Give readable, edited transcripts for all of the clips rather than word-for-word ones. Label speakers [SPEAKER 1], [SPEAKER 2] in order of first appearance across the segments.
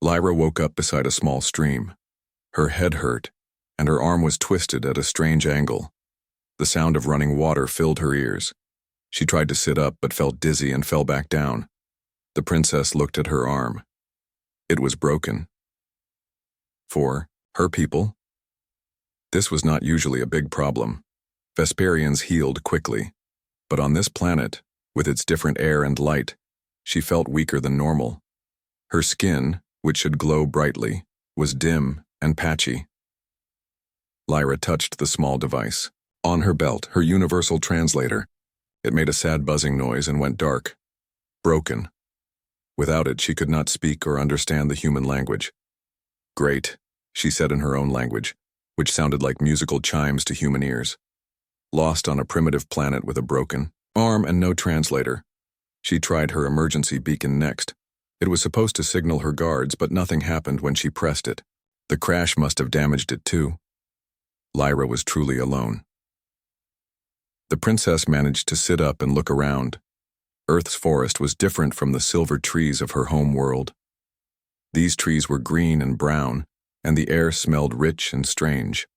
[SPEAKER 1] Lyra woke up beside a small stream. Her head hurt, and her arm was twisted at a strange angle. The sound of running water filled her ears. She tried to sit up but felt dizzy and fell back down. The princess looked at her arm. It was broken. For her people, this was not usually a big problem. Vesperians healed quickly. But on this planet, with its different air and light, she felt weaker than normal. Her skin, which should glow brightly, was dim and patchy. Lyra touched the small device. On her belt, her universal translator. It made a sad buzzing noise and went dark. Broken. Without it, she could not speak or understand the human language. Great, she said in her own language, which sounded like musical chimes to human ears. Lost on a primitive planet with a broken arm and no translator. She tried her emergency beacon next. It was supposed to signal her guards, but nothing happened when she pressed it. The crash must have damaged it too. Lyra was truly alone. The princess managed to sit up and look around. Earth's forest was different from the silver trees of her home world. These trees were green and brown, and the air smelled rich and strange.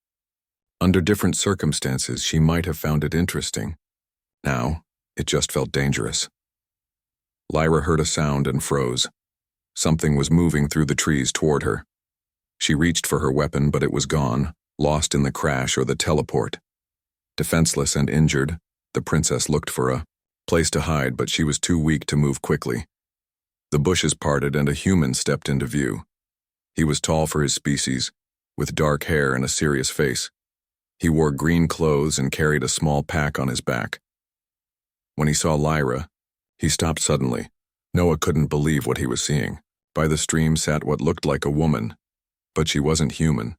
[SPEAKER 1] Under different circumstances, she might have found it interesting. Now, it just felt dangerous. Lyra heard a sound and froze. Something was moving through the trees toward her. She reached for her weapon, but it was gone, lost in the crash or the teleport. Defenseless and injured, the princess looked for a place to hide, but she was too weak to move quickly. The bushes parted and a human stepped into view. He was tall for his species, with dark hair and a serious face. He wore green clothes and carried a small pack on his back. When he saw Lyra, he stopped suddenly. Noah couldn't believe what he was seeing. By the stream sat what looked like a woman, but she wasn't human.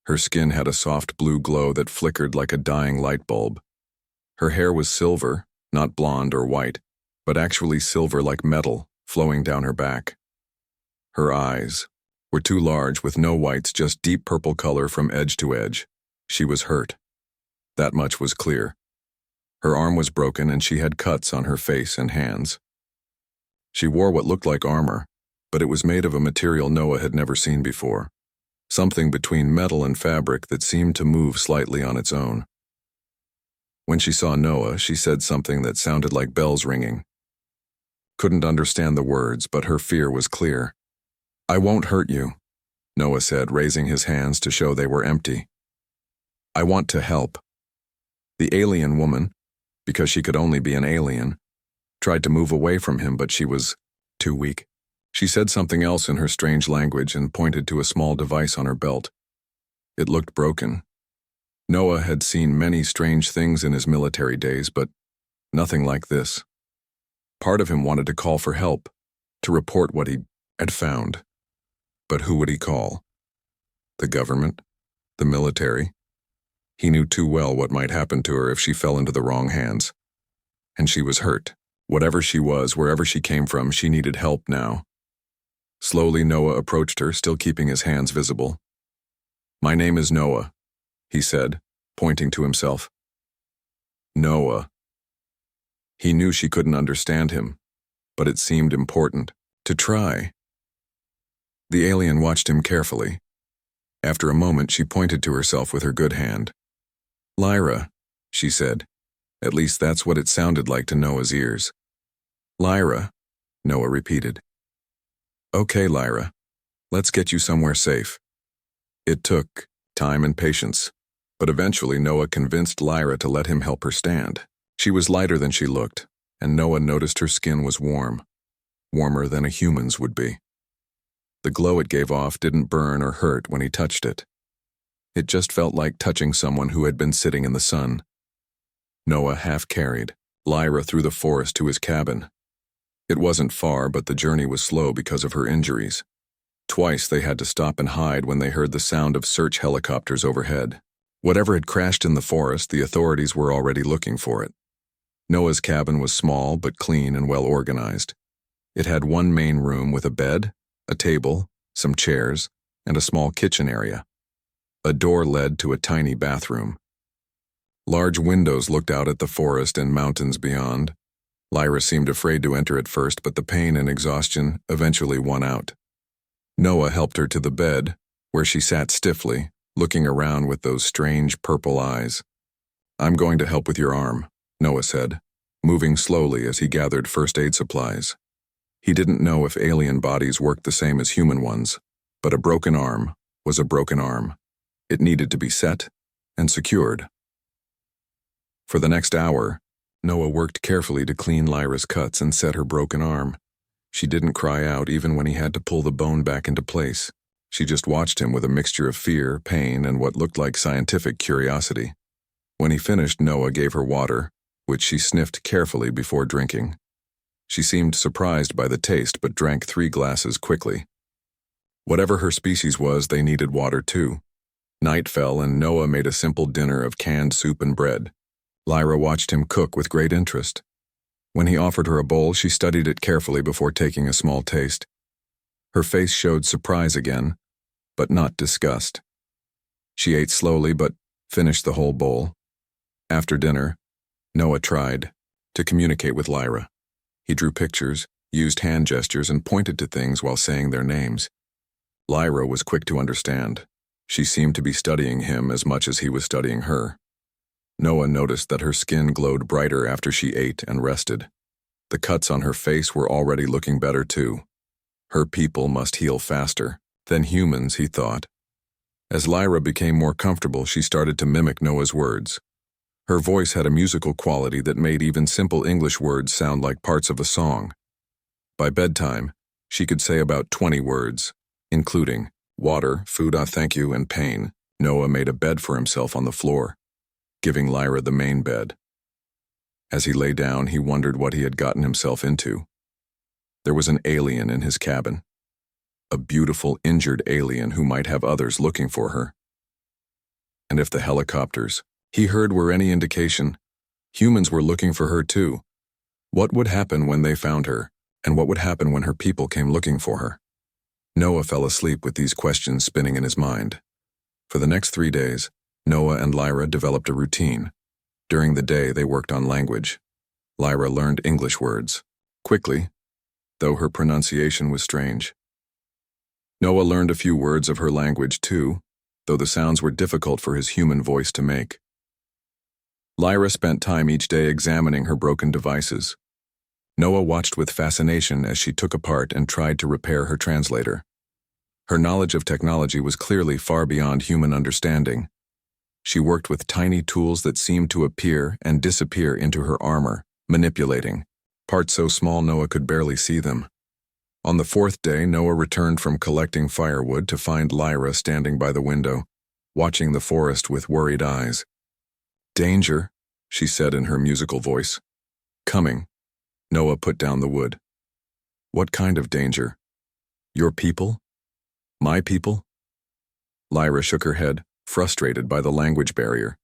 [SPEAKER 1] Her skin had a soft blue glow that flickered like a dying light bulb. Her hair was silver, not blonde or white, but actually silver like metal, flowing down her back. Her eyes were too large with no whites, just deep purple color from edge to edge. She was hurt. That much was clear. Her arm was broken and she had cuts on her face and hands. She wore what looked like armor, but it was made of a material Noah had never seen before. Something between metal and fabric that seemed to move slightly on its own. When she saw Noah, she said something that sounded like bells ringing. Couldn't understand the words, but her fear was clear. "I won't hurt you," Noah said, raising his hands to show they were empty. "I want to help." The alien woman, because she could only be an alien, tried to move away from him, but she was too weak. She said something else in her strange language and pointed to a small device on her belt. It looked broken. Noah had seen many strange things in his military days, but nothing like this. Part of him wanted to call for help, to report what he had found. But who would he call? The government? The military? He knew too well what might happen to her if she fell into the wrong hands. And she was hurt. Whatever she was, wherever she came from, she needed help now. Slowly, Noah approached her, still keeping his hands visible. "My name is Noah," he said, pointing to himself. Noah. He knew she couldn't understand him, but it seemed important to try. The alien watched him carefully. After a moment, she pointed to herself with her good hand. "Lyra," she said. At least that's what it sounded like to Noah's ears. "Lyra," Noah repeated. "Okay, Lyra. Let's get you somewhere safe." It took time and patience, but eventually Noah convinced Lyra to let him help her stand. She was lighter than she looked, and Noah noticed her skin was warm, warmer than a human's would be. The glow it gave off didn't burn or hurt when he touched it. It just felt like touching someone who had been sitting in the sun. Noah half-carried Lyra through the forest to his cabin. It wasn't far, but the journey was slow because of her injuries. Twice they had to stop and hide when they heard the sound of search helicopters overhead. Whatever had crashed in the forest, the authorities were already looking for it. Noah's cabin was small but clean and well organized. It had one main room with a bed, a table, some chairs, and a small kitchen area. A door led to a tiny bathroom. Large windows looked out at the forest and mountains beyond. Lyra seemed afraid to enter at first, but the pain and exhaustion eventually won out. Noah helped her to the bed, where she sat stiffly, looking around with those strange purple eyes. "I'm going to help with your arm," Noah said, moving slowly as he gathered first aid supplies. He didn't know if alien bodies worked the same as human ones, but a broken arm was a broken arm. It needed to be set and secured. For the next hour, Noah worked carefully to clean Lyra's cuts and set her broken arm. She didn't cry out even when he had to pull the bone back into place. She just watched him with a mixture of fear, pain, and what looked like scientific curiosity. When he finished, Noah gave her water, which she sniffed carefully before drinking. She seemed surprised by the taste but drank 3 glasses quickly. Whatever her species was, they needed water too. Night fell and Noah made a simple dinner of canned soup and bread. Lyra watched him cook with great interest. When he offered her a bowl, she studied it carefully before taking a small taste. Her face showed surprise again, but not disgust. She ate slowly but finished the whole bowl. After dinner, Noah tried to communicate with Lyra. He drew pictures, used hand gestures, and pointed to things while saying their names. Lyra was quick to understand. She seemed to be studying him as much as he was studying her. Noah noticed that her skin glowed brighter after she ate and rested. The cuts on her face were already looking better too. Her people must heal faster than humans, he thought. As Lyra became more comfortable, she started to mimic Noah's words. Her voice had a musical quality that made even simple English words sound like parts of a song. By bedtime, she could say about 20 words, including water, food, thank you, and pain. Noah made a bed for himself on the floor, giving Lyra the main bed. As he lay down, he wondered what he had gotten himself into. There was an alien in his cabin. A beautiful, injured alien who might have others looking for her. And if the helicopters he heard were any indication, humans were looking for her too. What would happen when they found her, and what would happen when her people came looking for her? Noah fell asleep with these questions spinning in his mind. For the next 3 days, Noah and Lyra developed a routine. During the day, they worked on language. Lyra learned English words quickly, though her pronunciation was strange. Noah learned a few words of her language too, though the sounds were difficult for his human voice to make. Lyra spent time each day examining her broken devices. Noah watched with fascination as she took apart and tried to repair her translator. Her knowledge of technology was clearly far beyond human understanding. She worked with tiny tools that seemed to appear and disappear into her armor, manipulating parts so small Noah could barely see them. On the 4th day, Noah returned from collecting firewood to find Lyra standing by the window, watching the forest with worried eyes. "Danger," she said in her musical voice. "Coming." Noah put down the wood. "What kind of danger? Your people? My people?" Lyra shook her head, frustrated by the language barrier.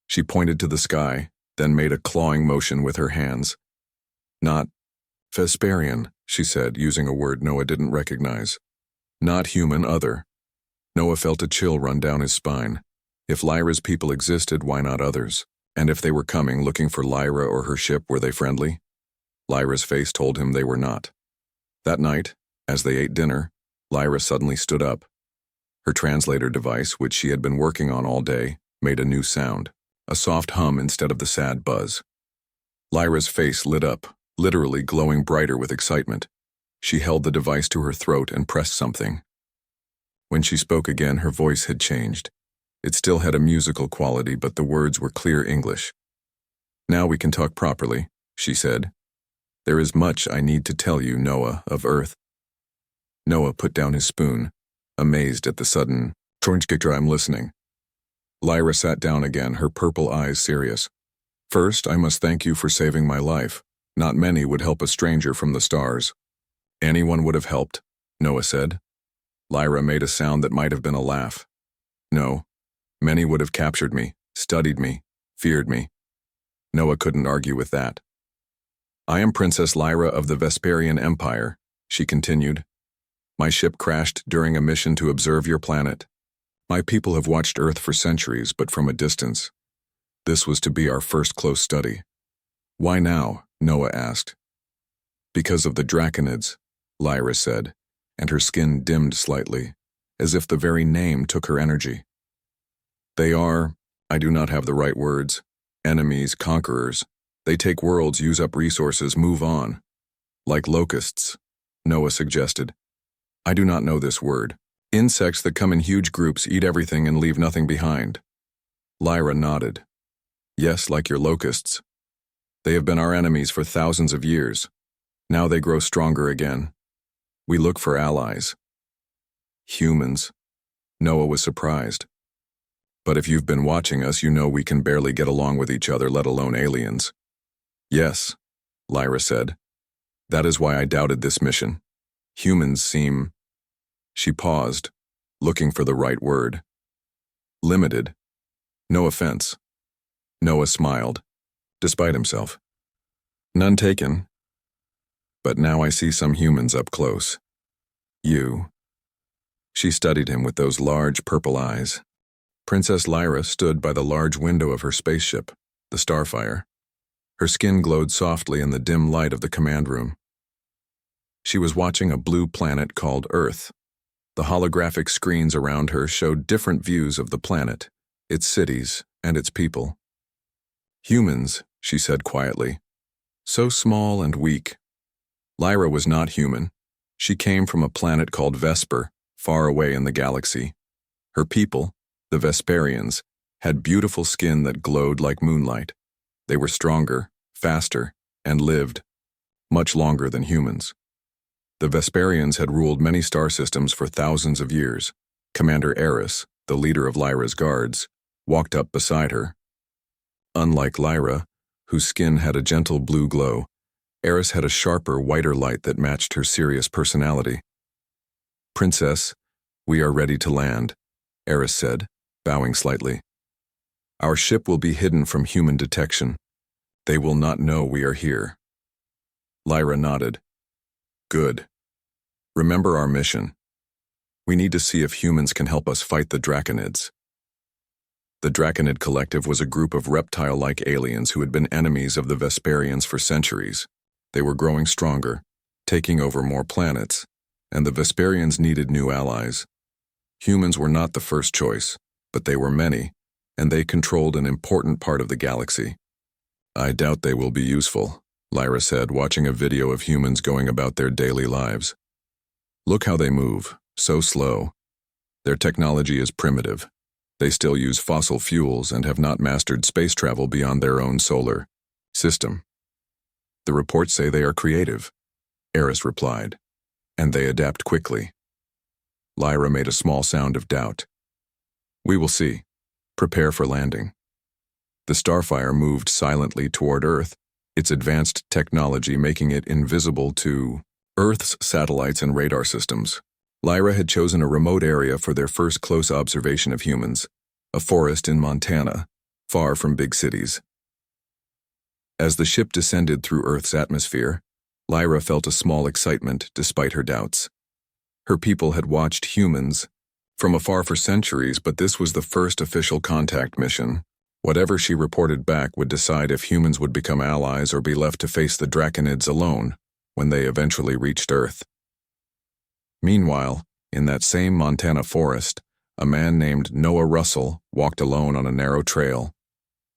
[SPEAKER 1] She pointed to the sky, then made a clawing motion with her hands. "Not Vesperian," she said, using a word Noah didn't recognize. "Not human, other." Noah felt a chill run down his spine. If Lyra's people existed, why not others? And if they were coming, looking for Lyra or her ship, were they friendly? Lyra's face told him they were not. That night, as they ate dinner, Lyra suddenly stood up. Her translator device, which she had been working on all day, made a new sound, a soft hum instead of the sad buzz. Lyra's face lit up, literally glowing brighter with excitement. She held the device to her throat and pressed something. When she spoke again, her voice had changed. It still had a musical quality, but the words were clear English. "Now we can talk properly," she said. "There is much I need to tell you, Noah, of Earth." Noah put down his spoon, amazed at the sudden, "I'm listening." Lyra sat down again, her purple eyes serious. "First, I must thank you for saving my life. Not many would help a stranger from the stars." "Anyone would have helped," Noah said. Lyra made a sound that might have been a laugh. "No. Many would have captured me, studied me, feared me." Noah couldn't argue with that. "I am Princess Lyra of the Vesperian Empire," she continued. "My ship crashed during a mission to observe your planet. My people have watched Earth for centuries, but from a distance. This was to be our first close study." "Why now?" Noah asked. "Because of the Draconids," Lyra said, and her skin dimmed slightly, as if the very name took her energy. They are, I do not have the right words, enemies, conquerors. They take worlds, use up resources, move on. Like locusts, Noah suggested. I do not know this word. Insects that come in huge groups, eat everything and leave nothing behind. Lyra nodded. Yes, like your locusts. They have been our enemies for thousands of years. Now they grow stronger again. We look for allies. Humans. Noah was surprised. But if you've been watching us, you know we can barely get along with each other, let alone aliens. Yes, Lyra said. That is why I doubted this mission. Humans seem... She paused, looking for the right word. Limited. No offense. Noah smiled, despite himself. None taken. But now I see some humans up close. You. She studied him with those large purple eyes. Princess Lyra stood by the large window of her spaceship, the Starfire. Her skin glowed softly in the dim light of the command room. She was watching a blue planet called Earth. The holographic screens around her showed different views of the planet, its cities, and its people. Humans, she said quietly. So small and weak. Lyra was not human. She came from a planet called Vesper, far away in the galaxy. Her people, the Vesperians, had beautiful skin that glowed like moonlight. They were stronger, faster, and lived much longer than humans. The Vesperians had ruled many star systems for thousands of years. Commander Eris, the leader of Lyra's guards, walked up beside her. Unlike Lyra, whose skin had a gentle blue glow, Eris had a sharper, whiter light that matched her serious personality. Princess, we are ready to land, Eris said, bowing slightly. Our ship will be hidden from human detection. They will not know we are here. Lyra nodded. Good. Remember our mission. We need to see if humans can help us fight the Draconids. The Draconid Collective was a group of reptile-like aliens who had been enemies of the Vesperians for centuries. They were growing stronger, taking over more planets, and the Vesperians needed new allies. Humans were not the first choice, but they were many, and they controlled an important part of the galaxy. I doubt they will be useful, Lyra said, watching a video of humans going about their daily lives. Look how they move, so slow. Their technology is primitive. They still use fossil fuels and have not mastered space travel beyond their own solar system. The reports say they are creative, Eris replied, and they adapt quickly. Lyra made a small sound of doubt. We will see. Prepare for landing. The Starfire moved silently toward Earth, its advanced technology making it invisible to Earth's satellites and radar systems. Lyra had chosen a remote area for their first close observation of humans, a forest in Montana, far from big cities. As the ship descended through Earth's atmosphere, Lyra felt a small excitement despite her doubts. Her people had watched humans from afar for centuries, but this was the first official contact mission. Whatever she reported back would decide if humans would become allies or be left to face the Draconids alone when they eventually reached Earth. Meanwhile, in that same Montana forest, a man named Noah Russell walked alone on a narrow trail.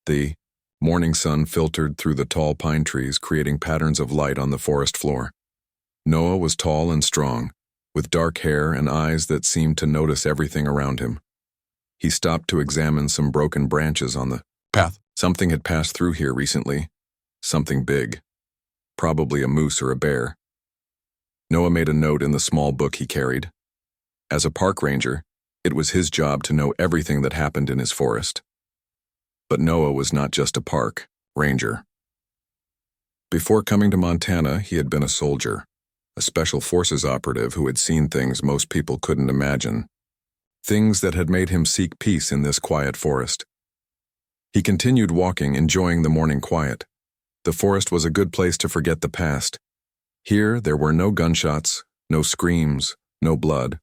[SPEAKER 1] The morning sun filtered through the tall pine trees, creating patterns of light on the forest floor. Noah was tall and strong, with dark hair and eyes that seemed to notice everything around him. He stopped to examine some broken branches on the path. Something had passed through here recently. Something big. Probably a moose or a bear. Noah made a note in the small book he carried. As a park ranger, it was his job to know everything that happened in his forest. But Noah was not just a park ranger. Before coming to Montana, he had been a soldier, a special forces operative who had seen things most people couldn't imagine. Things that had made him seek peace in this quiet forest. He continued walking, enjoying the morning quiet. The forest was a good place to forget the past. Here, there were no gunshots, no screams, no blood,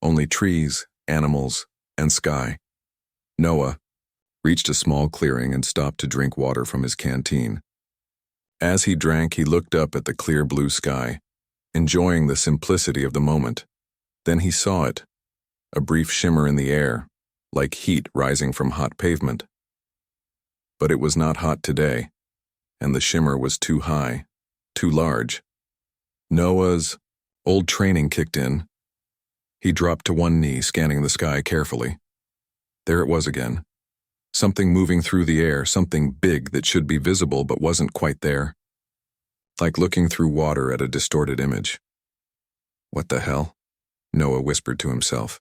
[SPEAKER 1] only trees, animals, and sky. Noah reached a small clearing and stopped to drink water from his canteen. As he drank, he looked up at the clear blue sky, enjoying the simplicity of the moment. Then he saw it, a brief shimmer in the air, like heat rising from hot pavement. But it was not hot today, and the shimmer was too high, too large. Noah's old training kicked in. He dropped to one knee, scanning the sky carefully. There it was again. Something moving through the air, something big that should be visible but wasn't quite there. Like looking through water at a distorted image. What the hell? Noah whispered to himself.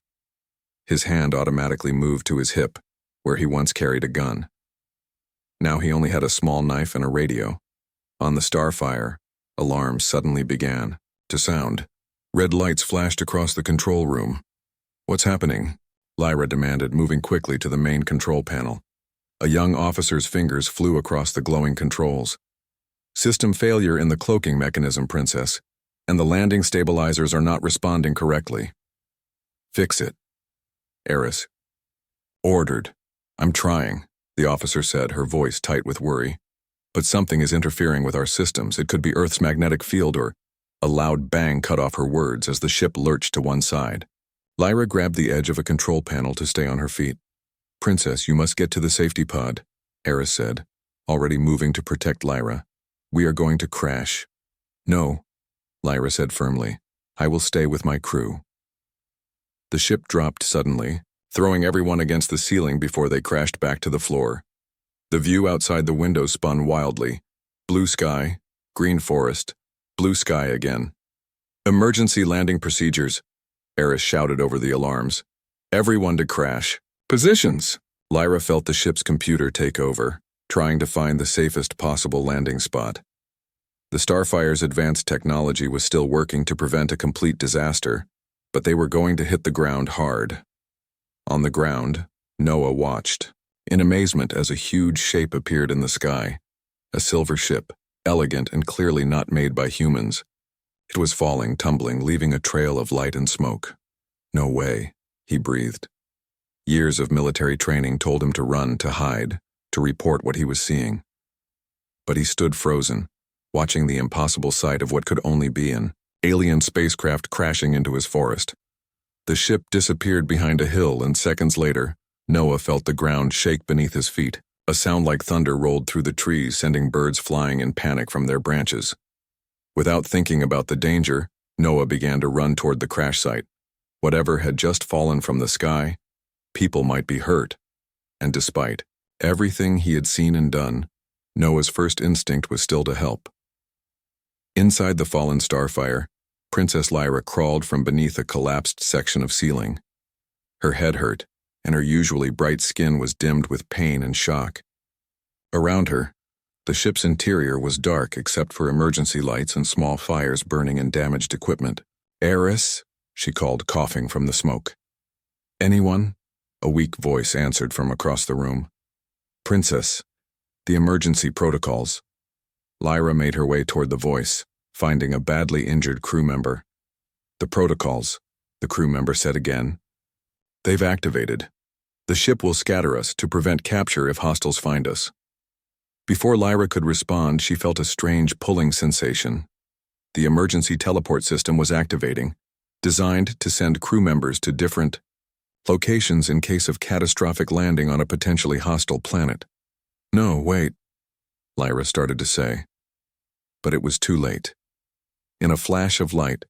[SPEAKER 1] His hand automatically moved to his hip, where he once carried a gun. Now he only had a small knife and a radio. On the Starfire, alarms suddenly began to sound. Red lights flashed across the control room. What's happening? Lyra demanded, moving quickly to the main control panel. A young officer's fingers flew across the glowing controls. System failure in the cloaking mechanism, Princess, and the landing stabilizers are not responding correctly. Fix it. Eris. Ordered. I'm trying, the officer said, her voice tight with worry. But something is interfering with our systems. It could be Earth's magnetic field or... A loud bang cut off her words as the ship lurched to one side. Lyra grabbed the edge of a control panel to stay on her feet. Princess, you must get to the safety pod, Eris said, already moving to protect Lyra. We are going to crash. No, Lyra said firmly. I will stay with my crew. The ship dropped suddenly, throwing everyone against the ceiling before they crashed back to the floor. The view outside the window spun wildly. Blue sky, green forest, blue sky again. Emergency landing procedures, Eris shouted over the alarms. Everyone to crash. Positions! Lyra felt the ship's computer take over, trying to find the safest possible landing spot. The Starfire's advanced technology was still working to prevent a complete disaster, but they were going to hit the ground hard. On the ground, Noah watched, in amazement as a huge shape appeared in the sky. A silver ship, elegant and clearly not made by humans. It was falling, tumbling, leaving a trail of light and smoke. No way, he breathed. Years of military training told him to run, to hide, to report what he was seeing. But he stood frozen, watching the impossible sight of what could only be an alien spacecraft crashing into his forest. The ship disappeared behind a hill, and seconds later, Noah felt the ground shake beneath his feet. A sound like thunder rolled through the trees, sending birds flying in panic from their branches. Without thinking about the danger, Noah began to run toward the crash site. Whatever had just fallen from the sky, people might be hurt. And despite everything he had seen and done, Noah's first instinct was still to help. Inside the fallen Starfire, Princess Lyra crawled from beneath a collapsed section of ceiling. Her head hurt, and her usually bright skin was dimmed with pain and shock. Around her, the ship's interior was dark except for emergency lights and small fires burning in damaged equipment. Eris, she called, coughing from the smoke. Anyone? A weak voice answered from across the room. Princess, the emergency protocols. Lyra made her way toward the voice, finding a badly injured crew member. The protocols, the crew member said again. They've activated. The ship will scatter us to prevent capture if hostiles find us. Before Lyra could respond, she felt a strange pulling sensation. The emergency teleport system was activating, designed to send crew members to different locations in case of catastrophic landing on a potentially hostile planet. No, wait, Lyra started to say. But it was too late. In a flash of light,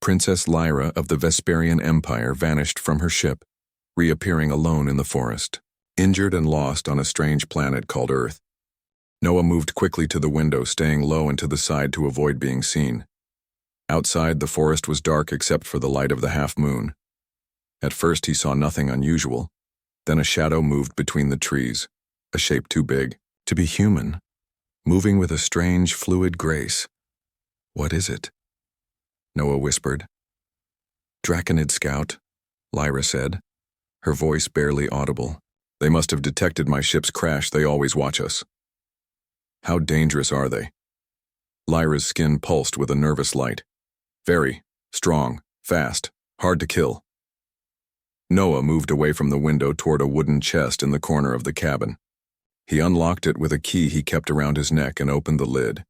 [SPEAKER 1] Princess Lyra of the Vesperian Empire vanished from her ship, reappearing alone in the forest, injured and lost on a strange planet called Earth. Noah moved quickly to the window, staying low and to the side to avoid being seen. Outside, the forest was dark except for the light of the half-moon. At first, he saw nothing unusual. Then a shadow moved between the trees, a shape too big to be human, moving with a strange, fluid grace. What is it? Noah whispered. Draconid Scout, Lyra said, her voice barely audible. They must have detected my ship's crash. They always watch us. How dangerous are they? Lyra's skin pulsed with a nervous light. Very strong, fast, hard to kill. Noah moved away from the window toward a wooden chest in the corner of the cabin. He unlocked it with a key he kept around his neck and opened the lid.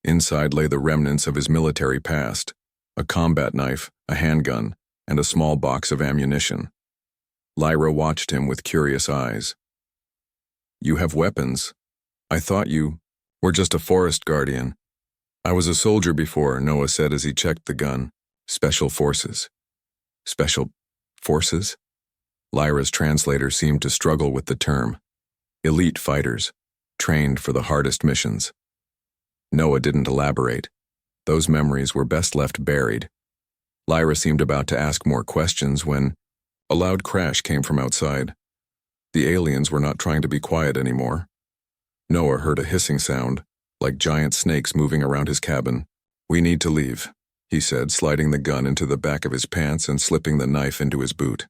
[SPEAKER 1] Inside lay the remnants of his military past, a combat knife, a handgun, and a small box of ammunition. Lyra watched him with curious eyes. "You have weapons. I thought you were just a forest guardian." "I was a soldier before," Noah said as he checked the gun. "Special forces." "Special forces?" Lyra's translator seemed to struggle with the term. "Elite fighters, trained for the hardest missions." Noah didn't elaborate. Those memories were best left buried. Lyra seemed about to ask more questions when a loud crash came from outside. The aliens were not trying to be quiet anymore. Noah heard a hissing sound, like giant snakes moving around his cabin. "We need to leave," he said, sliding the gun into the back of his pants and slipping the knife into his boot.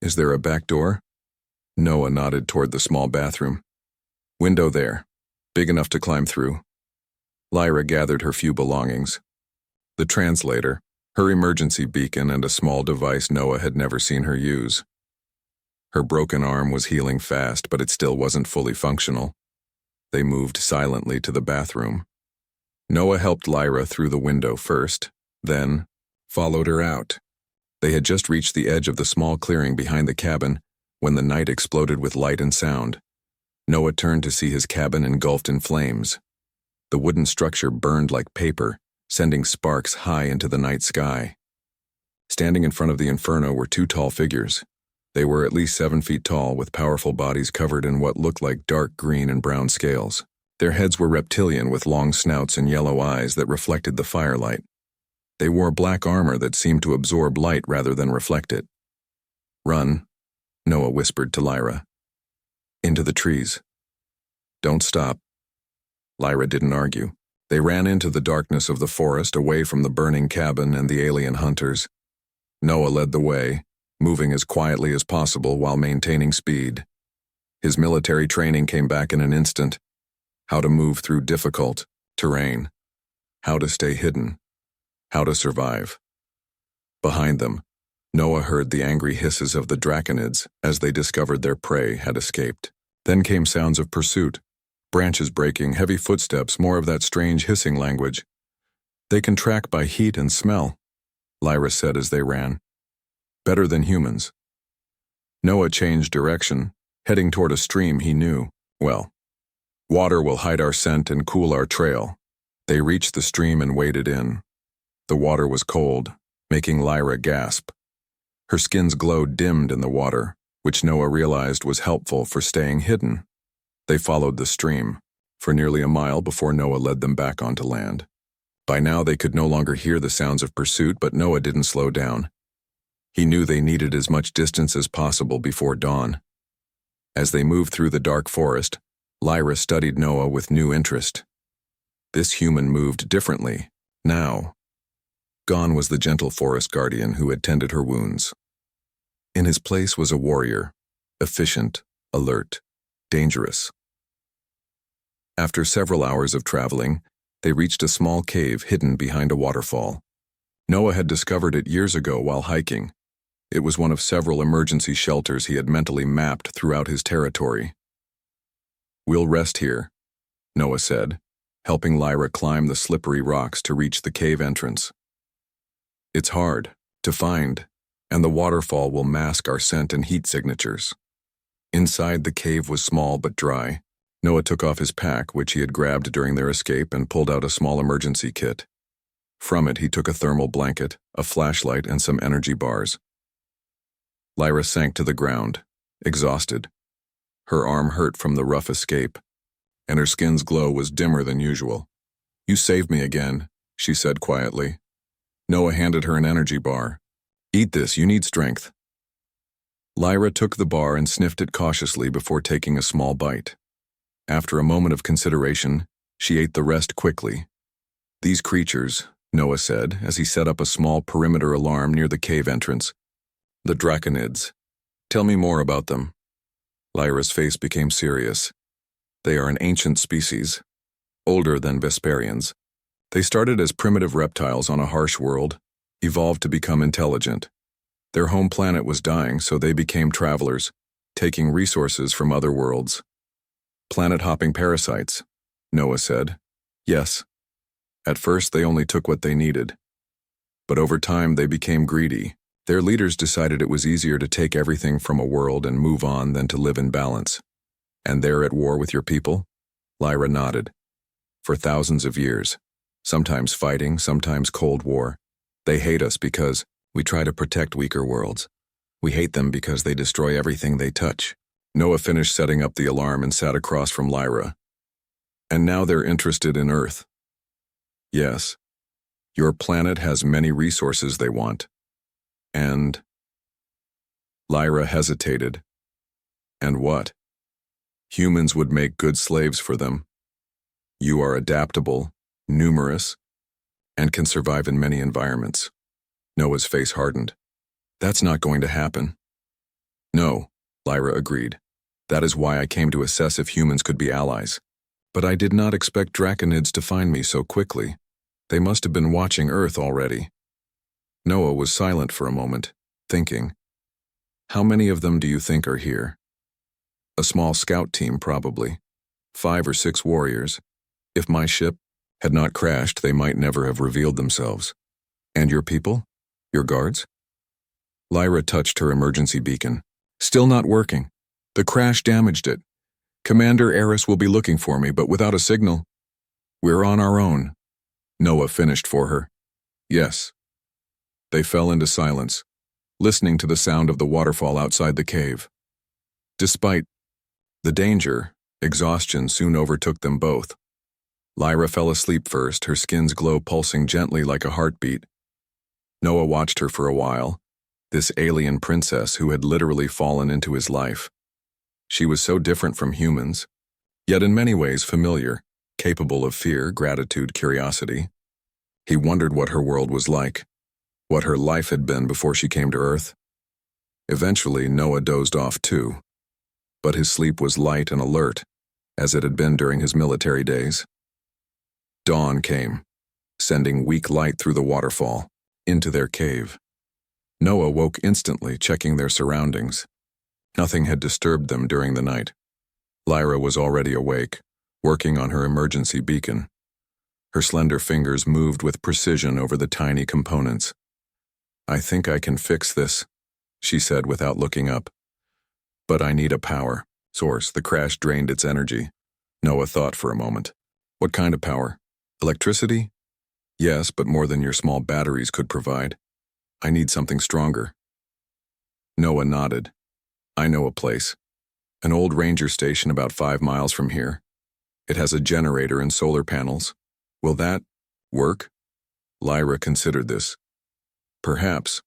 [SPEAKER 1] "Is there a back door?" Noah nodded toward the small bathroom. "Window there, big enough to climb through." Lyra gathered her few belongings. The translator, her emergency beacon, and a small device Noah had never seen her use. Her broken arm was healing fast, but it still wasn't fully functional. They moved silently to the bathroom. Noah helped Lyra through the window first, then followed her out. They had just reached the edge of the small clearing behind the cabin when the night exploded with light and sound. Noah turned to see his cabin engulfed in flames. The wooden structure burned like paper, sending sparks high into the night sky. Standing in front of the inferno were two tall figures. They were at least 7 feet tall, with powerful bodies covered in what looked like dark green and brown scales. Their heads were reptilian with long snouts and yellow eyes that reflected the firelight. They wore black armor that seemed to absorb light rather than reflect it. "Run," Noah whispered to Lyra. "Into the trees. Don't stop." Lyra didn't argue. They ran into the darkness of the forest, away from the burning cabin and the alien hunters. Noah led the way, moving as quietly as possible while maintaining speed. His military training came back in an instant. How to move through difficult terrain. How to stay hidden. How to survive. Behind them, Noah heard the angry hisses of the draconids as they discovered their prey had escaped. Then came sounds of pursuit. Branches breaking, heavy footsteps, more of that strange hissing language. "They can track by heat and smell," Lyra said as they ran. "Better than humans." Noah changed direction, heading toward a stream he knew well. "Water will hide our scent and cool our trail." They reached the stream and waded in. The water was cold, making Lyra gasp. Her skin's glow dimmed in the water, which Noah realized was helpful for staying hidden. They followed the stream for nearly a mile before Noah led them back onto land. By now they could no longer hear the sounds of pursuit, but Noah didn't slow down. He knew they needed as much distance as possible before dawn. As they moved through the dark forest, Lyra studied Noah with new interest. This human moved differently, now. Gone was the gentle forest guardian who had tended her wounds. In his place was a warrior, efficient, alert, dangerous. After several hours of traveling, they reached a small cave hidden behind a waterfall. Noah had discovered it years ago while hiking. It was one of several emergency shelters he had mentally mapped throughout his territory. "We'll rest here," Noah said, helping Lyra climb the slippery rocks to reach the cave entrance. "It's hard to find, and the waterfall will mask our scent and heat signatures." Inside, the cave was small but dry. Noah took off his pack, which he had grabbed during their escape, and pulled out a small emergency kit. From it, he took a thermal blanket, a flashlight, and some energy bars. Lyra sank to the ground, exhausted. Her arm hurt from the rough escape, and her skin's glow was dimmer than usual. "You saved me again," she said quietly. Noah handed her an energy bar. "Eat this, you need strength." Lyra took the bar and sniffed it cautiously before taking a small bite. After a moment of consideration, she ate the rest quickly. "These creatures," Noah said as he set up a small perimeter alarm near the cave entrance. "The draconids. Tell me more about them." Lyra's face became serious. "They are an ancient species, older than Vesperians. They started as primitive reptiles on a harsh world, evolved to become intelligent. Their home planet was dying, so they became travelers, taking resources from other worlds." "Planet-hopping parasites," Noah said. "Yes. At first they only took what they needed. But over time they became greedy. Their leaders decided it was easier to take everything from a world and move on than to live in balance. And they're at war with your people? Lyra nodded. For thousands of years. Sometimes fighting, sometimes Cold War. They hate us because we try to protect weaker worlds. We hate them because they destroy everything they touch. Noah finished setting up the alarm and sat across from Lyra. And now they're interested in Earth. Yes. Your planet has many resources they want. And... Lyra hesitated. And what? Humans would make good slaves for them. You are adaptable, numerous, and can survive in many environments. Noah's face hardened. That's not going to happen. No, Lyra agreed. That is why I came to assess if humans could be allies. But I did not expect draconids to find me so quickly. They must have been watching Earth already. Noah was silent for a moment, thinking. How many of them do you think are here? A small scout team, probably. 5 or 6 warriors. If my ship had not crashed, they might never have revealed themselves. And your people? Your guards? Lyra touched her emergency beacon. Still not working. The crash damaged it. Commander Eris will be looking for me, but without a signal. We're on our own. Noah finished for her. Yes. They fell into silence, listening to the sound of the waterfall outside the cave. Despite the danger, exhaustion soon overtook them both. Lyra fell asleep first, her skin's glow pulsing gently like a heartbeat. Noah watched her for a while, this alien princess who had literally fallen into his life. She was so different from humans, yet in many ways familiar, capable of fear, gratitude, curiosity. He wondered what her world was like, what her life had been before she came to Earth. Eventually, Noah dozed off too, but his sleep was light and alert, as it had been during his military days. Dawn came, sending weak light through the waterfall, into their cave. Noah woke instantly, checking their surroundings. Nothing had disturbed them during the night. Lyra was already awake, working on her emergency beacon. Her slender fingers moved with precision over the tiny components. I think I can fix this, she said without looking up. But I need a power source. The crash drained its energy. Noah thought for a moment. What kind of power? Electricity? Yes, but more than your small batteries could provide. I need something stronger. Noah nodded. I know a place. An old ranger station about 5 miles from here. It has a generator and solar panels. Will that work? Lyra considered this. Perhaps.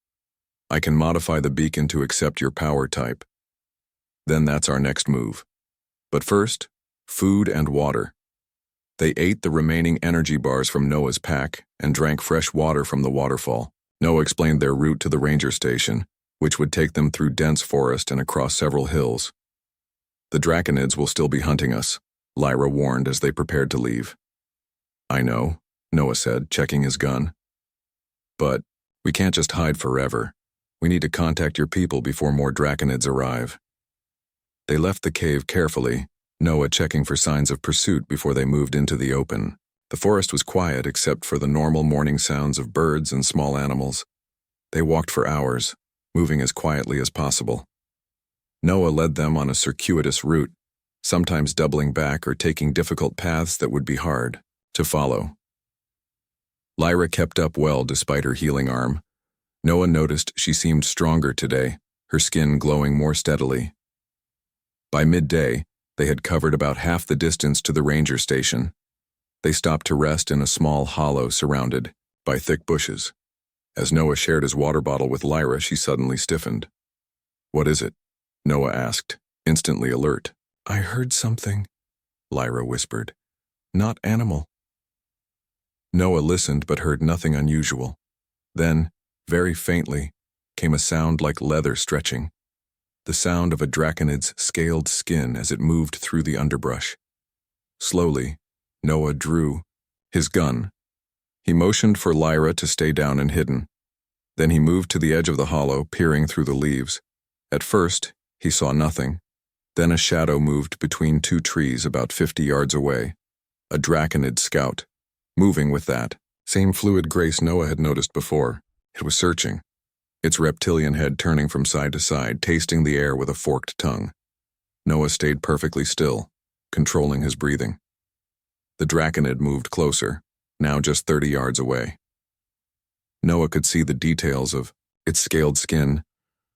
[SPEAKER 1] I can modify the beacon to accept your power type. Then that's our next move. But first, food and water. They ate the remaining energy bars from Noah's pack and drank fresh water from the waterfall. Noah explained their route to the ranger station, which would take them through dense forest and across several hills. The draconids will still be hunting us, Lyra warned as they prepared to leave. I know, Noah said, checking his gun. But we can't just hide forever. We need to contact your people before more draconids arrive. They left the cave carefully, Noah checking for signs of pursuit before they moved into the open. The forest was quiet except for the normal morning sounds of birds and small animals. They walked for hours, moving as quietly as possible. Noah led them on a circuitous route, sometimes doubling back or taking difficult paths that would be hard to follow. Lyra kept up well despite her healing arm. Noah noticed she seemed stronger today, her skin glowing more steadily. By midday, they had covered about half the distance to the ranger station. They stopped to rest in a small hollow surrounded by thick bushes. As Noah shared his water bottle with Lyra, she suddenly stiffened. What is it? Noah asked, instantly alert. I heard something, Lyra whispered. Not animal. Noah listened but heard nothing unusual. Then, very faintly, came a sound like leather stretching. The sound of a draconid's scaled skin as it moved through the underbrush. Slowly, Noah drew his gun. He motioned for Lyra to stay down and hidden. Then he moved to the edge of the hollow, peering through the leaves. At first, he saw nothing. Then a shadow moved between 2 trees about 50 yards away. A draconid scout, moving with that same fluid grace Noah had noticed before. It was searching. its reptilian head turning from side to side, tasting the air with a forked tongue. Noah stayed perfectly still, controlling his breathing. The draconid moved closer, now just 30 yards away. Noah could see the details of its scaled skin,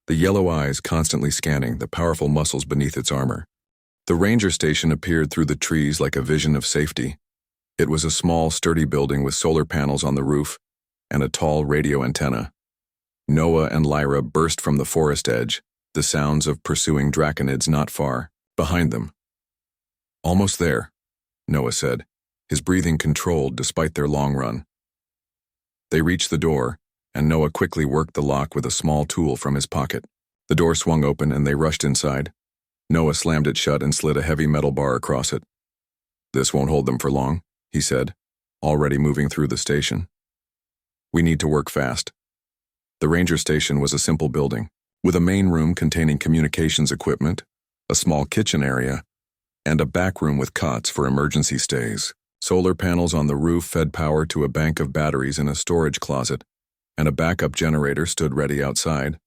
[SPEAKER 1] the yellow eyes constantly scanning the powerful muscles beneath its armor. The ranger station appeared through the trees like a vision of safety. It was a small, sturdy building with solar panels on the roof and a tall radio antenna. Noah and Lyra burst from the forest edge, the sounds of pursuing draconids not far behind them. "Almost there," Noah said, his breathing controlled despite their long run. They reached the door, and Noah quickly worked the lock with a small tool from his pocket. The door swung open and they rushed inside. Noah slammed it shut and slid a heavy metal bar across it. "This won't hold them for long," he said, already moving through the station. "We need to work fast." The ranger station was a simple building, with a main room containing communications equipment, a small kitchen area, and a back room with cots for emergency stays. Solar panels on the roof fed power to a bank of batteries in a storage closet, and a backup generator stood ready outside.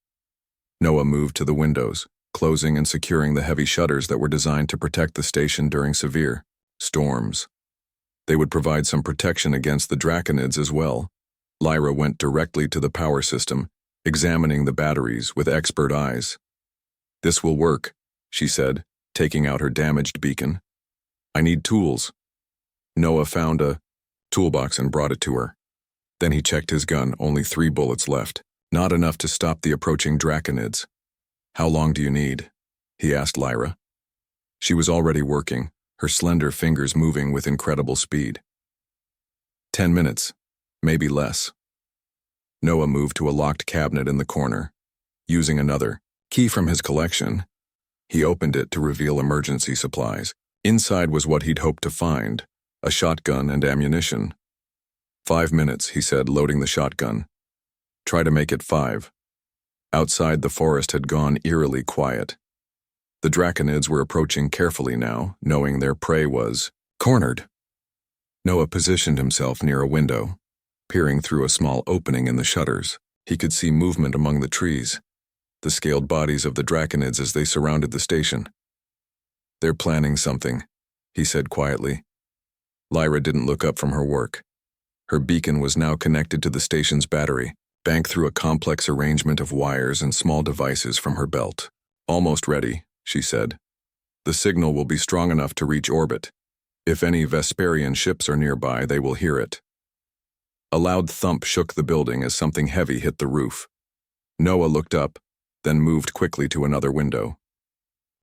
[SPEAKER 1] Noah moved to the windows, closing and securing the heavy shutters that were designed to protect the station during severe storms. They would provide some protection against the draconids as well. Lyra went directly to the power system, examining the batteries with expert eyes. "This will work," she said, taking out her damaged beacon. "I need tools." Noah found a toolbox and brought it to her. Then he checked his gun, only 3 bullets left, not enough to stop the approaching draconids. "How long do you need?" he asked Lyra. She was already working, her slender fingers moving with incredible speed. 10 minutes, maybe less." Noah moved to a locked cabinet in the corner. Using another key from his collection, he opened it to reveal emergency supplies. Inside was what he'd hoped to find, a shotgun and ammunition. 5 minutes, he said, loading the shotgun. "Try to make it 5. Outside, the forest had gone eerily quiet. The draconids were approaching carefully now, knowing their prey was cornered. Noah positioned himself near a window. Peering through a small opening in the shutters, he could see movement among the trees, the scaled bodies of the draconids as they surrounded the station. "They're planning something," he said quietly. Lyra didn't look up from her work. Her beacon was now connected to the station's battery, banked through a complex arrangement of wires and small devices from her belt. "Almost ready," she said. "The signal will be strong enough to reach orbit. If any Vesperian ships are nearby, they will hear it." A loud thump shook the building as something heavy hit the roof. Noah looked up, then moved quickly to another window.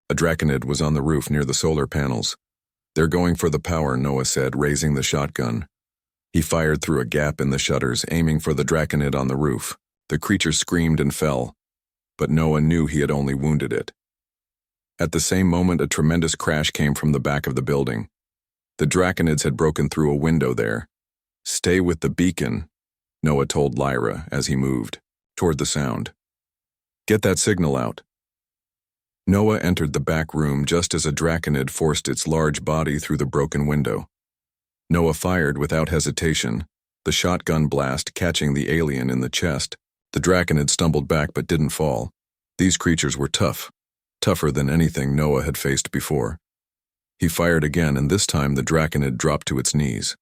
[SPEAKER 1] A draconid was on the roof near the solar panels. "They're going for the power," Noah said, raising the shotgun. He fired through a gap in the shutters, aiming for the draconid on the roof. The creature screamed and fell, but Noah knew he had only wounded it. At the same moment, a tremendous crash came from the back of the building. The draconids had broken through a window there. "Stay with the beacon," Noah told Lyra as he moved toward the sound. "Get that signal out." Noah entered the back room just as a draconid forced its large body through the broken window. Noah fired without hesitation, the shotgun blast catching the alien in the chest. The draconid stumbled back but didn't fall. These creatures were tough, tougher than anything Noah had faced before. He fired again, and this time the draconid dropped to its knees.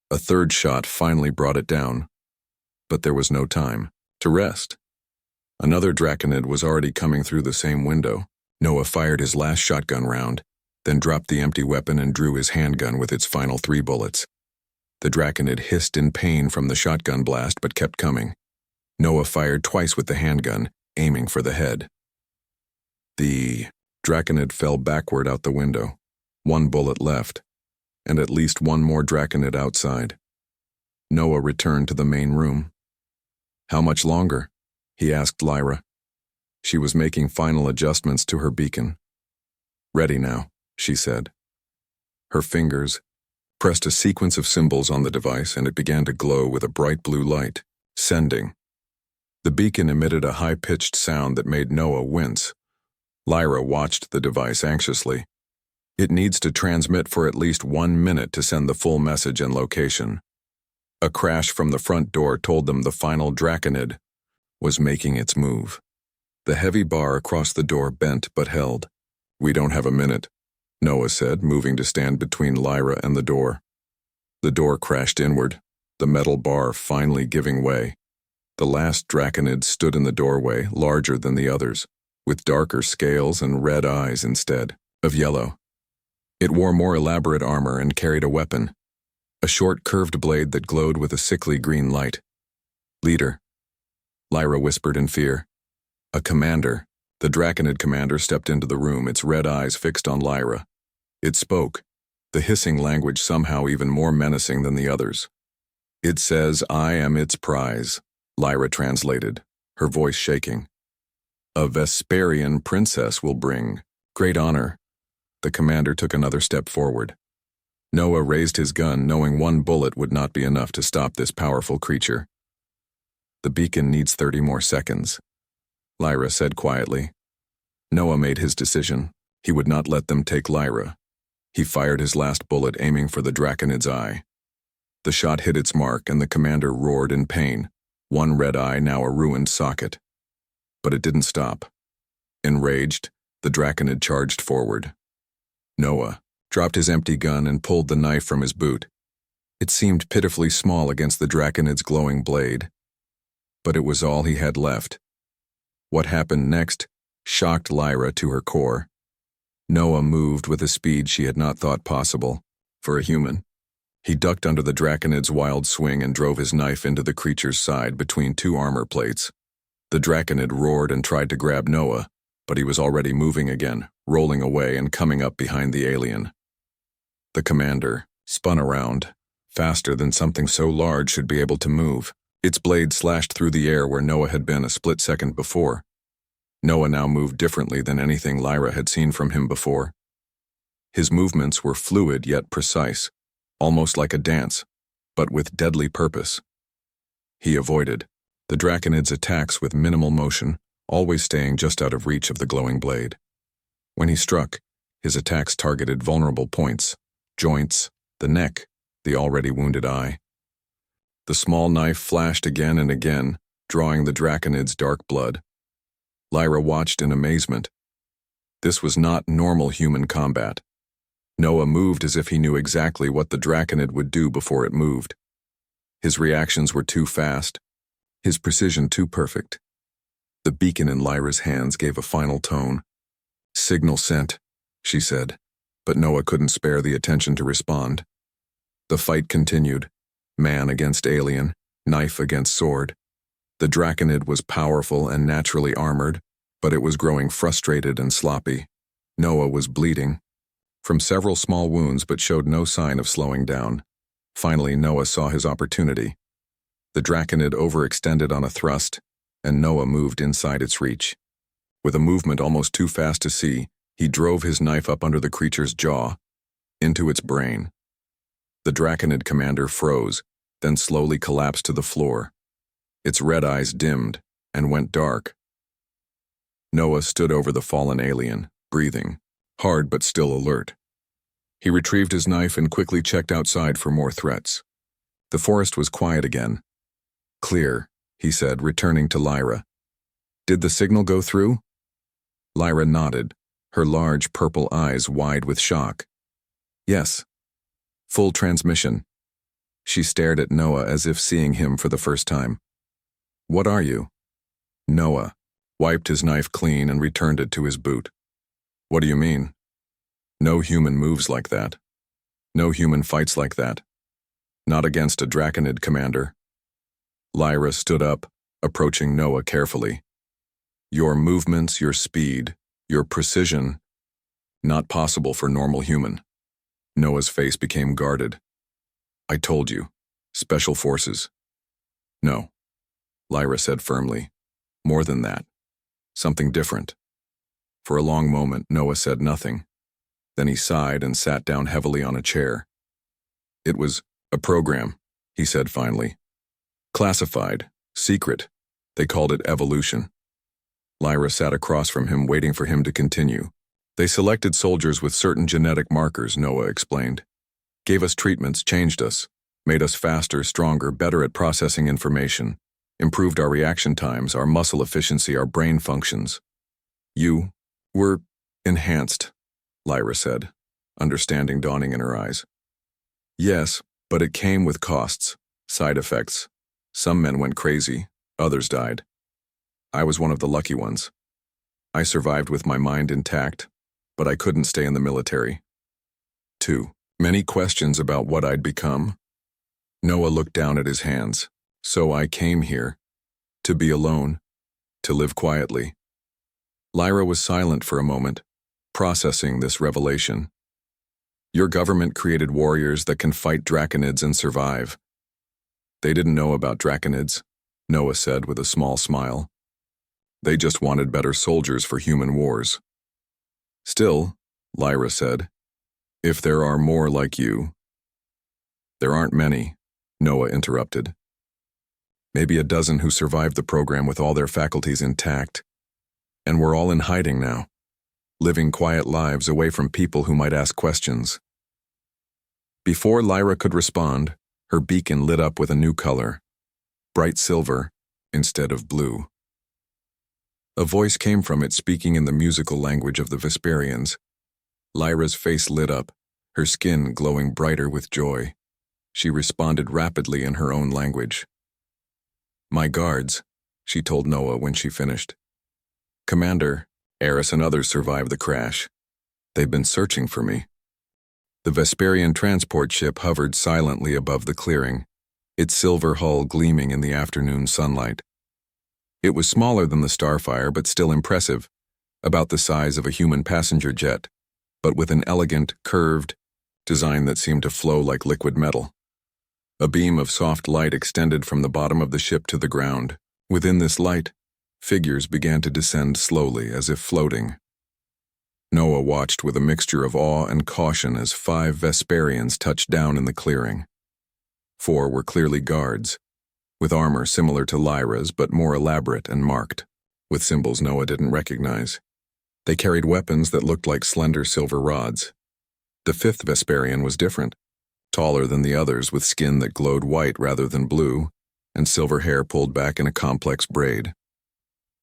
[SPEAKER 1] A third shot finally brought it down. But there was no time to rest. Another draconid was already coming through the same window. Noah fired his last shotgun round, then dropped the empty weapon and drew his handgun with its final 3 bullets. The draconid hissed in pain from the shotgun blast but kept coming. Noah fired twice with the handgun, aiming for the head. The draconid fell backward out the window. 1 bullet left, and at least 1 more draconid outside. Noah returned to the main room. "How much longer?" he asked Lyra. She was making final adjustments to her beacon. "Ready now," she said. Her fingers pressed a sequence of symbols on the device, and it began to glow with a bright blue light. "Sending." The beacon emitted a high-pitched sound that made Noah wince. Lyra watched the device anxiously. "It needs to transmit for at least 1 minute to send the full message and location." A crash from the front door told them the final draconid was making its move. The heavy bar across the door bent but held. "We don't have a minute," Noah said, moving to stand between Lyra and the door. The door crashed inward, the metal bar finally giving way. The last draconid stood in the doorway, larger than the others, with darker scales and red eyes instead of yellow. It wore more elaborate armor and carried a weapon, a short curved blade that glowed with a sickly green light. "Leader," Lyra whispered in fear. "A commander." The draconid commander stepped into the room, its red eyes fixed on Lyra. It spoke, the hissing language somehow even more menacing than the others. "It says I am its prize," Lyra translated, her voice shaking. "A Vesperian princess will bring great honor." The commander took another step forward. Noah raised his gun, knowing one bullet would not be enough to stop this powerful creature. "The beacon needs 30 more seconds," Lyra said quietly. Noah made his decision. He would not let them take Lyra. He fired his last bullet, aiming for the draconid's eye. The shot hit its mark, and the commander roared in pain, one red eye now a ruined socket. But it didn't stop. Enraged, the draconid charged forward. Noah dropped his empty gun and pulled the knife from his boot. It seemed pitifully small against the draconid's glowing blade. But it was all he had left. What happened next shocked Lyra to her core. Noah moved with a speed she had not thought possible for a human. He ducked under the draconid's wild swing and drove his knife into the creature's side between two armor plates. The draconid roared and tried to grab Noah, but he was already moving again, rolling away and coming up behind the alien. The commander spun around, faster than something so large should be able to move. Its blade slashed through the air where Noah had been a split second before. Noah now moved differently than anything Lyra had seen from him before. His movements were fluid yet precise, almost like a dance, but with deadly purpose. He avoided the draconid's attacks with minimal motion, always staying just out of reach of the glowing blade. When he struck, his attacks targeted vulnerable points, joints, the neck, the already wounded eye. The small knife flashed again and again, drawing the draconid's dark blood. Lyra watched in amazement. This was not normal human combat. Noah moved as if he knew exactly what the draconid would do before it moved. His reactions were too fast, his precision too perfect. The beacon in Lyra's hands gave a final tone. "Signal sent," she said, but Noah couldn't spare the attention to respond. The fight continued, man against alien, knife against sword. The draconid was powerful and naturally armored, but it was growing frustrated and sloppy. Noah was bleeding from several small wounds but showed no sign of slowing down. Finally, Noah saw his opportunity. The draconid overextended on a thrust, and Noah moved inside its reach. With a movement almost too fast to see, he drove his knife up under the creature's jaw, into its brain. The draconid commander froze, then slowly collapsed to the floor. Its red eyes dimmed and went dark. Noah stood over the fallen alien, breathing, hard but still alert. He retrieved his knife and quickly checked outside for more threats. The forest was quiet again. "Clear," he said, returning to Lyra. "Did the signal go through?" Lyra nodded, her large purple eyes wide with shock. "Yes. Full transmission." She stared at Noah as if seeing him for the first time. "What are you?" Noah wiped his knife clean and returned it to his boot. "What do you mean? No human moves like that. No human fights like that. Not against a draconid, Commander." Lyra stood up, approaching Noah carefully. "Your movements, your speed, your precision, not possible for normal human." Noah's face became guarded. "I told you. Special forces." "No," Lyra said firmly. "More than that. Something different." For a long moment, Noah said nothing. Then he sighed and sat down heavily on a chair. "It was a program," he said finally. "Classified, secret. They called it evolution." Lyra sat across from him, waiting for him to continue. "They selected soldiers with certain genetic markers," Noah explained. "Gave us treatments, changed us, made us faster, stronger, better at processing information. improved our reaction times, our muscle efficiency, our brain functions. You were enhanced, Lyra said, understanding dawning in her eyes. Yes, but it came with costs, side effects. Some men went crazy, others died. I was one of the lucky ones. I survived with my mind intact, but I couldn't stay in the military. 2. Many questions about what I'd become. Noah looked down at his hands. So I came here. To be alone. To live quietly. Lyra was silent for a moment, processing this revelation. Your government created warriors that can fight draconids and survive. They didn't know about draconids, Noah said with a small smile. They just wanted better soldiers for human wars. Still, Lyra said, if there are more like you. There aren't many, Noah interrupted. Maybe a dozen who survived the program with all their faculties intact. And we're all in hiding now, living quiet lives away from people who might ask questions. Before Lyra could respond, her beacon lit up with a new color, bright silver instead of blue. A voice came from it speaking in the musical language of the Vesperians. Lyra's face lit up, her skin glowing brighter with joy. She responded rapidly in her own language. My guards, she told Noah when she finished. Commander, Eris and others survived the crash. They've been searching for me. The Vesperian transport ship hovered silently above the clearing, its silver hull gleaming in the afternoon sunlight. It was smaller than the Starfire, but still impressive, about the size of a human passenger jet, but with an elegant, curved design that seemed to flow like liquid metal. A beam of soft light extended from the bottom of the ship to the ground. Within this light, figures began to descend slowly, as if floating. Noah watched with a mixture of awe and caution as 5 Vesperians touched down in the clearing. 4 were clearly guards, with armor similar to Lyra's but more elaborate and marked, with symbols Noah didn't recognize. They carried weapons that looked like slender silver rods. The 5th Vesperian was different, taller than the others with skin that glowed white rather than blue, and silver hair pulled back in a complex braid.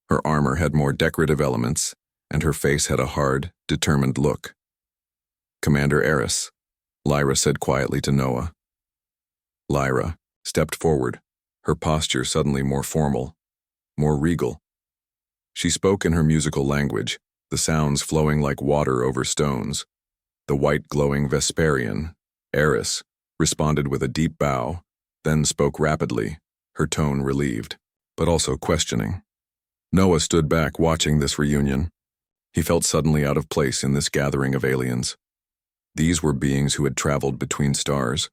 [SPEAKER 1] Her armor had more decorative elements, and her face had a hard, determined look. Commander Eris, Lyra said quietly to Noah. Lyra stepped forward, her posture suddenly more formal, more regal. She spoke in her musical language, the sounds flowing like water over stones. The white glowing Vesperian, Eris, responded with a deep bow, then spoke rapidly, her tone relieved, but also questioning. Noah stood back watching this reunion. He felt suddenly out of place in this gathering of aliens. These were beings who had traveled between stars,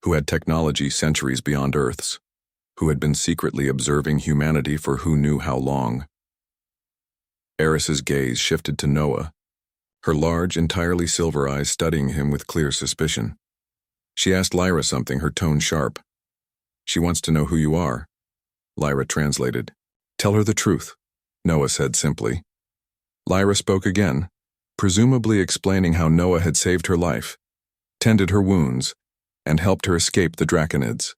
[SPEAKER 1] who had technology centuries beyond Earth's, who had been secretly observing humanity for who knew how long. Eris's gaze shifted to Noah, her large, entirely silver eyes studying him with clear suspicion. She asked Lyra something, her tone sharp. She wants to know who you are. Lyra translated. Tell her the truth, Noah said simply. Lyra spoke again, presumably explaining how Noah had saved her life, tended her wounds, and helped her escape the draconids.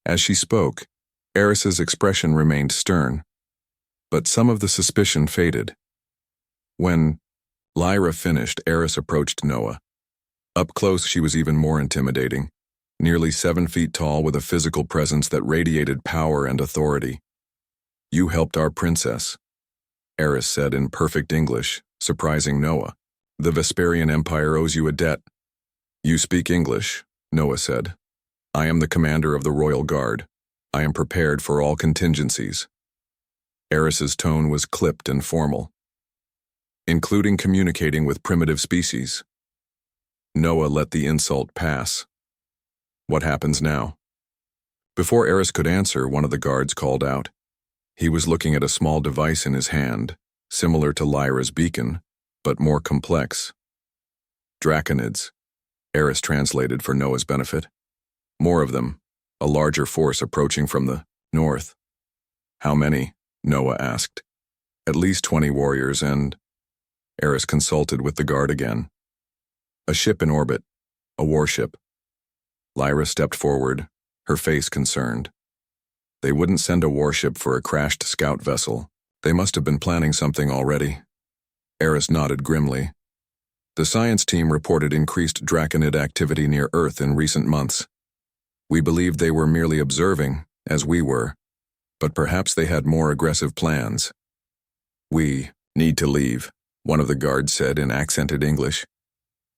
[SPEAKER 1] As she spoke, Eris's expression remained stern, but some of the suspicion faded. When Lyra finished, Eris approached Noah. Up close, she was even more intimidating, nearly 7 feet tall with a physical presence that radiated power and authority. You helped our princess, Eris said in perfect English, surprising Noah. The Vesperian Empire owes you a debt. You speak English, Noah said. I am the commander of the Royal Guard. I am prepared for all contingencies. Eris's tone was clipped and formal, including communicating with primitive species. Noah let the insult pass. What happens now? Before Eris could answer, one of the guards called out. He was looking at a small device in his hand, similar to Lyra's beacon, but more complex. Draconids, Eris translated for Noah's benefit. More of them, a larger force approaching from the north. How many? Noah asked. At least 20 warriors and... Eris consulted with the guard again. A ship in orbit, a warship. Lyra stepped forward, her face concerned. They wouldn't send a warship for a crashed scout vessel. They must have been planning something already. Eris nodded grimly. The science team reported increased Draconid activity near Earth in recent months. We believed they were merely observing, as we were, but perhaps they had more aggressive plans. We need to leave, one of the guards said in accented English.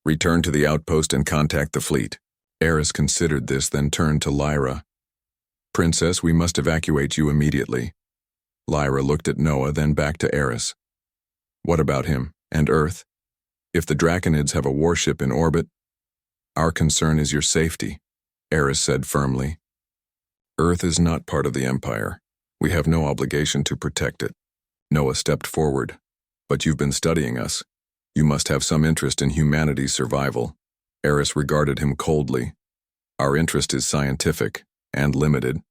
[SPEAKER 1] Return to the outpost and contact the fleet. Eris considered this, then turned to Lyra. Princess, we must evacuate you immediately. Lyra looked at Noah, then back to Eris. What about him, and Earth? If the Draconids have a warship in orbit, our concern is your safety, Eris said firmly. Earth is not part of the Empire. We have no obligation to protect it. Noah stepped forward. But you've been studying us. You must have some interest in humanity's survival. Eris regarded him coldly. Our interest is scientific, and limited.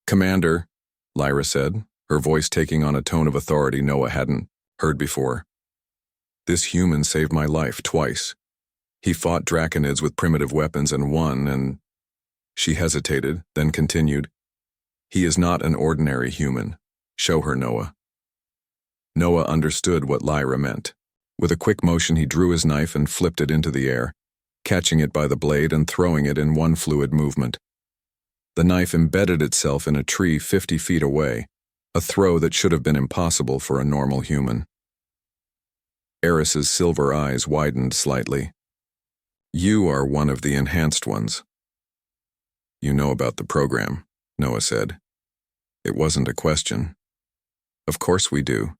[SPEAKER 1] Commander, Lyra said, her voice taking on a tone of authority Noah hadn't heard before. This human saved my life twice. He fought Draconids with primitive weapons and won, and... She hesitated, then continued. He is not an ordinary human. Show her, Noah. Noah understood what Lyra meant. With a quick motion he drew his knife and flipped it into the air, catching it by the blade and throwing it in one fluid movement. The knife embedded itself in a tree 50 feet away, a throw that should have been impossible for a normal human. Eris's silver eyes widened slightly. You are one of the enhanced ones. You know about the program, Noah said. It wasn't a question. Of course we do,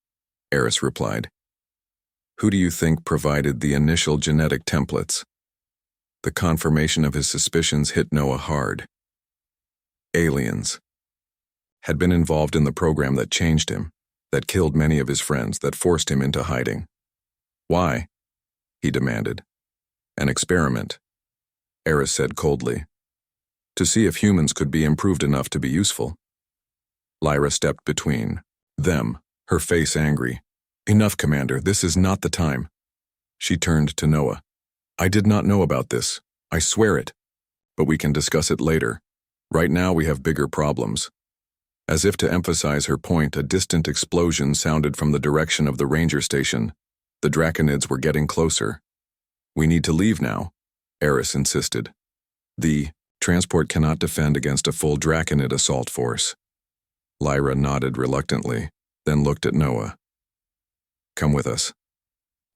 [SPEAKER 1] Eris replied. Who do you think provided the initial genetic templates? The confirmation of his suspicions hit Noah hard. Aliens. Had been involved in the program that changed him, that killed many of his friends, that forced him into hiding. Why? He demanded. An experiment, Eris said coldly. To see if humans could be improved enough to be useful. Lyra stepped between them, her face angry. Enough, Commander, this is not the time. She turned to Noah. I did not know about this, I swear it. But we can discuss it later. Right now we have bigger problems. As if to emphasize her point, a distant explosion sounded from the direction of the ranger station. The Draconids were getting closer. We need to leave now, Eris insisted. The transport cannot defend against a full Draconid assault force. Lyra nodded reluctantly, then looked at Noah. Come with us.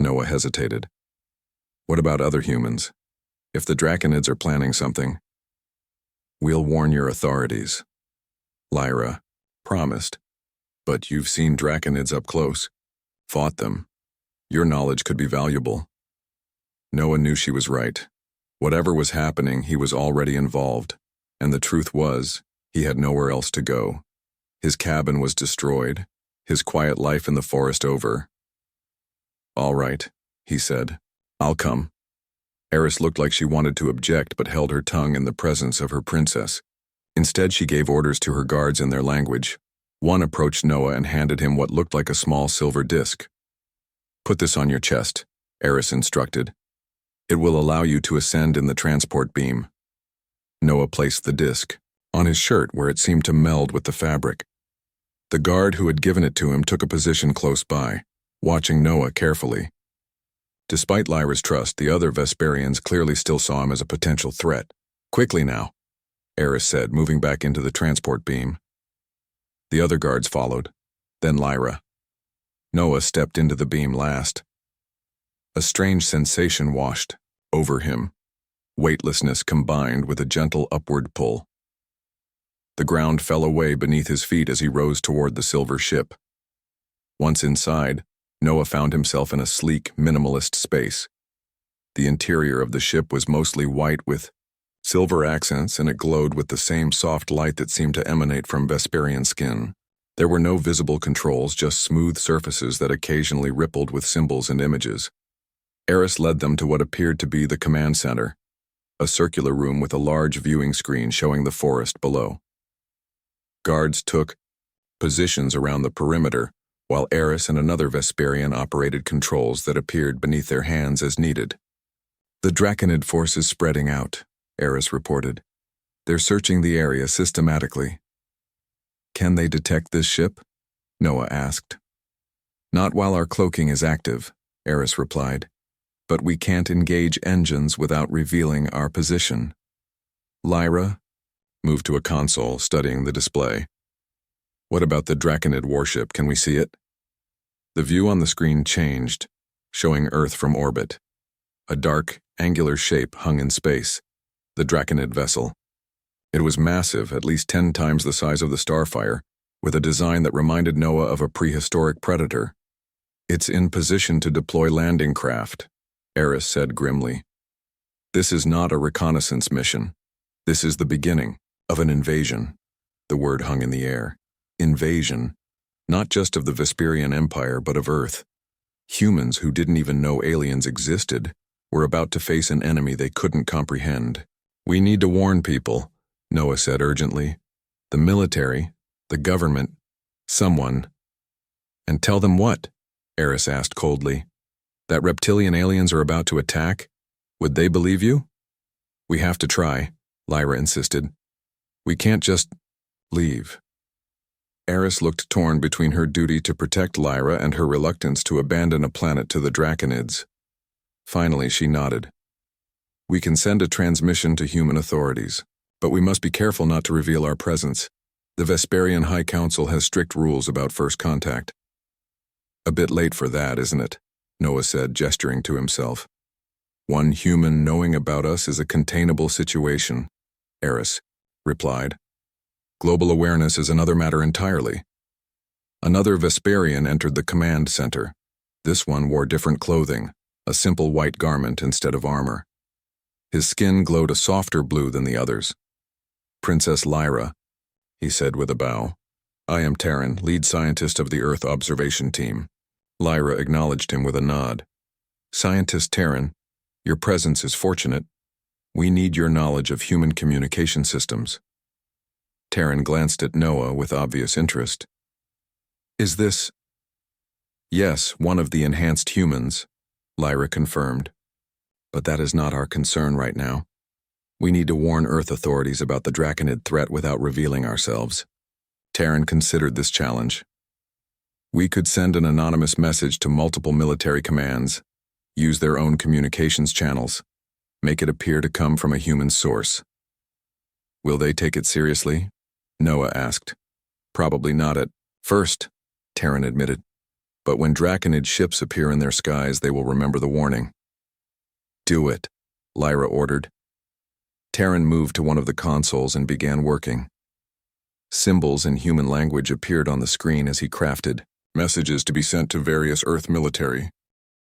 [SPEAKER 1] Noah hesitated. What about other humans? If the Draconids are planning something, we'll warn your authorities. Lyra promised. But you've seen Draconids up close, fought them. Your knowledge could be valuable. Noah knew she was right. Whatever was happening, he was already involved, and the truth was, he had nowhere else to go. His cabin was destroyed, his quiet life in the forest over. All right, he said. I'll come. Eris looked like she wanted to object but held her tongue in the presence of her princess. Instead, she gave orders to her guards in their language. One approached Noah and handed him what looked like a small silver disc. Put this on your chest, Eris instructed. It will allow you to ascend in the transport beam. Noah placed the disc on his shirt where it seemed to meld with the fabric. The guard who had given it to him took a position close by, watching Noah carefully. Despite Lyra's trust, the other Vesperians clearly still saw him as a potential threat. Quickly now, Eris said, moving back into the transport beam. The other guards followed, then Lyra. Noah stepped into the beam last. A strange sensation washed over him, weightlessness combined with a gentle upward pull. The ground fell away beneath his feet as he rose toward the silver ship. Once inside, Noah found himself in a sleek, minimalist space. The interior of the ship was mostly white with silver accents, and it glowed with the same soft light that seemed to emanate from Vesperian skin. There were no visible controls, just smooth surfaces that occasionally rippled with symbols and images. Eris led them to what appeared to be the command center, a circular room with a large viewing screen showing the forest below. Guards took positions around the perimeter, while Eris and another Vesperian operated controls that appeared beneath their hands as needed. The Draconid force is spreading out, Eris reported. They're searching the area systematically. Can they detect this ship? Noah asked. Not while our cloaking is active, Eris replied. But we can't engage engines without revealing our position. Lyra moved to a console, studying the display. What about the Draconid warship? Can we see it? The view on the screen changed, showing Earth from orbit. A dark, angular shape hung in space, the Draconid vessel. It was massive, at least 10 times the size of the Starfire, with a design that reminded Noah of a prehistoric predator. It's in position to deploy landing craft, Eris said grimly. This is not a reconnaissance mission. This is the beginning of an invasion. The word hung in the air. Invasion. Not just of the Vesperian Empire, but of Earth. Humans who didn't even know aliens existed were about to face an enemy they couldn't comprehend. We need to warn people, Noah said urgently. The military, the government, someone. And tell them what? Eris asked coldly. That reptilian aliens are about to attack? Would they believe you? We have to try, Lyra insisted. We can't just leave. Eris looked torn between her duty to protect Lyra and her reluctance to abandon a planet to the Draconids. Finally, she nodded. We can send a transmission to human authorities, but we must be careful not to reveal our presence. The Vesperian High Council has strict rules about first contact. A bit late for that, isn't it? Noah said, gesturing to himself. One human knowing about us is a containable situation, Eris replied. Global awareness is another matter entirely. Another Vesperian entered the command center. This one wore different clothing, a simple white garment instead of armor. His skin glowed a softer blue than the others. Princess Lyra, he said with a bow. I am Terran, lead scientist of the Earth observation team. Lyra acknowledged him with a nod. Scientist Terran, your presence is fortunate. We need your knowledge of human communication systems. Terran glanced at Noah with obvious interest. Is this? Yes, one of the enhanced humans, Lyra confirmed. But that is not our concern right now. We need to warn Earth authorities about the Draconid threat without revealing ourselves. Terran considered this challenge. We could send an anonymous message to multiple military commands, use their own communications channels, make it appear to come from a human source. Will they take it seriously? Noah asked. Probably not at first, Terran admitted. But when Draconid ships appear in their skies, they will remember the warning. Do it, Lyra ordered. Terran moved to one of the consoles and began working. Symbols in human language appeared on the screen as he crafted messages to be sent to various Earth military.